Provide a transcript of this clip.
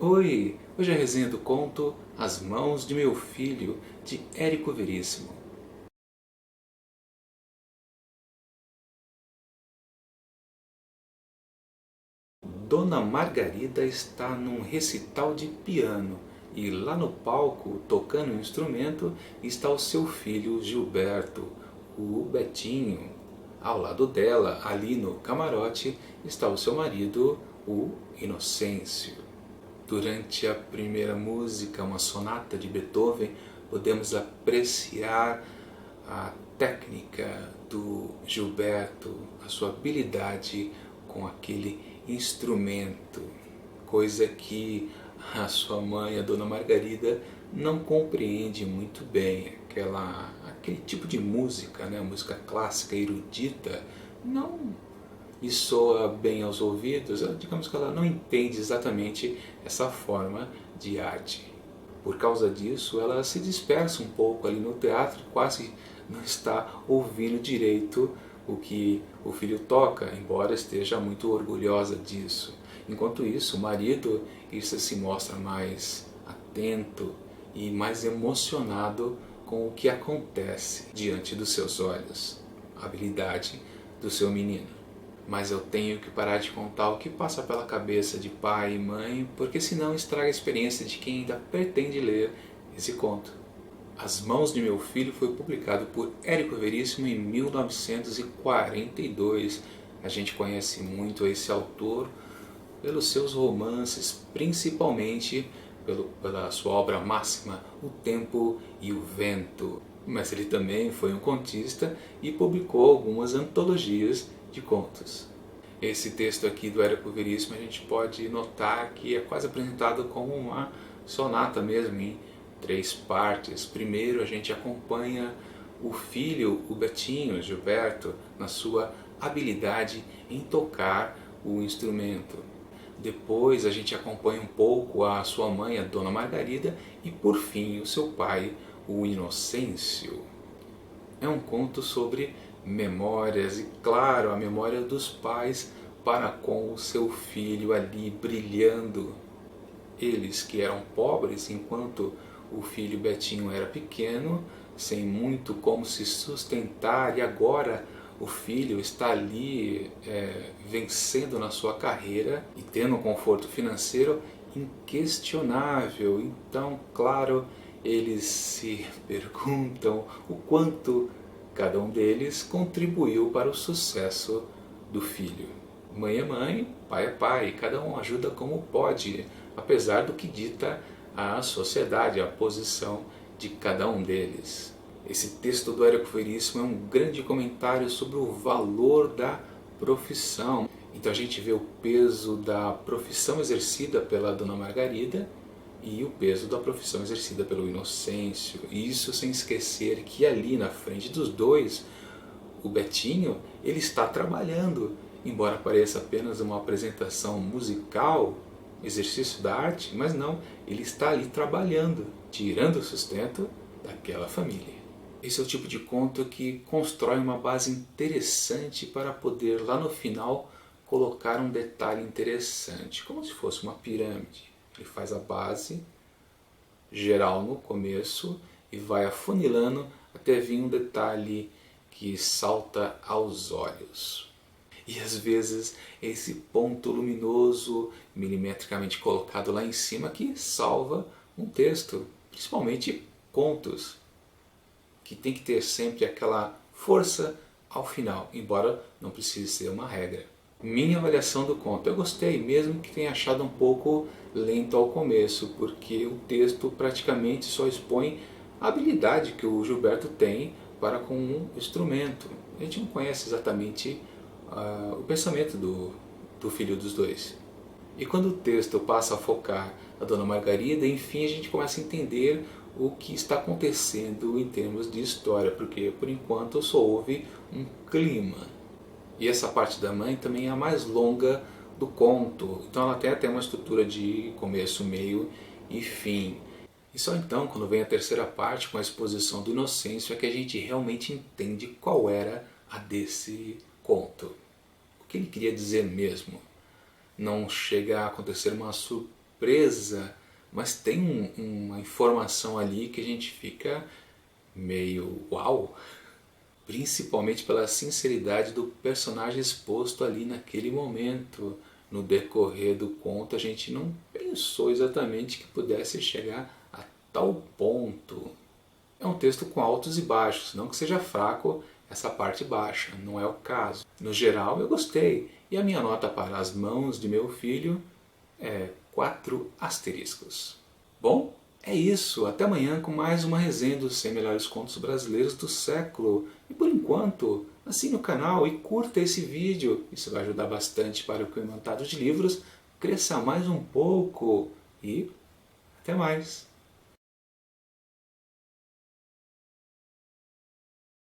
Oi! Hoje é a resenha do conto As Mãos de Meu Filho, de Érico Veríssimo. Dona Margarida está num recital de piano e lá no palco, tocando um instrumento, está o seu filho Gilberto, o Betinho. Ao lado dela, ali no camarote, está o seu marido, o Inocêncio. Durante a primeira música, uma sonata de Beethoven, podemos apreciar a técnica do Gilberto, a sua habilidade com aquele instrumento, coisa que a sua mãe, a Dona Margarida, não compreende muito bem. Aquele tipo de música, né? Música clássica, erudita, não e soa bem aos ouvidos, digamos que ela não entende exatamente essa forma de arte. Por causa disso, ela se dispersa um pouco ali no teatro, quase não está ouvindo direito o que o filho toca, embora esteja muito orgulhosa disso. Enquanto isso, o marido se mostra mais atento e mais emocionado com o que acontece diante dos seus olhos, a habilidade do seu menino. Mas eu tenho que parar de contar o que passa pela cabeça de pai e mãe, porque senão estraga a experiência de quem ainda pretende ler esse conto. As Mãos de Meu Filho foi publicado por Érico Veríssimo em 1942. A gente conhece muito esse autor pelos seus romances, principalmente pela sua obra máxima, O Tempo e o Vento. Mas ele também foi um contista e publicou algumas antologias de contos. Esse texto aqui do Érico Veríssimo a gente pode notar que é quase apresentado como uma sonata mesmo, em 3 partes. Primeiro a gente acompanha o filho, o Betinho, Gilberto, na sua habilidade em tocar o instrumento. Depois a gente acompanha um pouco a sua mãe, a Dona Margarida, e por fim o seu pai, o Inocêncio. É um conto sobre memórias e, claro, a memória dos pais para com o seu filho ali brilhando. Eles que eram pobres enquanto o filho Betinho era pequeno, sem muito como se sustentar, e agora o filho está ali vencendo na sua carreira e tendo um conforto financeiro inquestionável. Então, claro, eles se perguntam o quanto cada um deles contribuiu para o sucesso do filho. Mãe é mãe, pai é pai, cada um ajuda como pode, apesar do que dita a sociedade, a posição de cada um deles. Esse texto do Érico Veríssimo é um grande comentário sobre o valor da profissão. Então a gente vê o peso da profissão exercida pela Dona Margarida e o peso da profissão exercida pelo Inocêncio. E isso sem esquecer que ali na frente dos dois, o Betinho, ele está trabalhando. Embora pareça apenas uma apresentação musical, exercício da arte, mas não, ele está ali trabalhando, tirando o sustento daquela família. Esse é o tipo de conto que constrói uma base interessante para poder lá no final colocar um detalhe interessante, como se fosse uma pirâmide. Ele faz a base geral no começo e vai afunilando até vir um detalhe que salta aos olhos. E às vezes esse ponto luminoso, milimetricamente colocado lá em cima, que salva um texto, principalmente contos, que tem que ter sempre aquela força ao final, embora não precise ser uma regra. Minha avaliação do conto: eu gostei, mesmo que tenha achado um pouco lento ao começo, porque o texto praticamente só expõe a habilidade que o Gilberto tem para com um instrumento. A gente não conhece exatamente o pensamento do filho dos dois. E quando o texto passa a focar a Dona Margarida, enfim a gente começa a entender o que está acontecendo em termos de história, porque por enquanto só houve um clima. E essa parte da mãe também é a mais longa do conto, então ela tem até uma estrutura de começo, meio e fim. E só então, quando vem a terceira parte, com a exposição do Inocêncio, é que a gente realmente entende qual era a desse conto. O que ele queria dizer mesmo. Não chega a acontecer uma surpresa surpresa, mas tem uma informação ali que a gente fica meio uau, principalmente pela sinceridade do personagem exposto ali naquele momento. No decorrer do conto a gente não pensou exatamente que pudesse chegar a tal ponto. É um texto com altos e baixos, não que seja fraco essa parte baixa, não é o caso. No geral eu gostei, e a minha nota para As Mãos de Meu Filho é 4 asteriscos. Bom, é isso. Até amanhã com mais uma resenha dos 100 melhores contos brasileiros do século. E por enquanto, assine o canal e curta esse vídeo. Isso vai ajudar bastante para que o Imantado de Livros cresça mais um pouco. E até mais!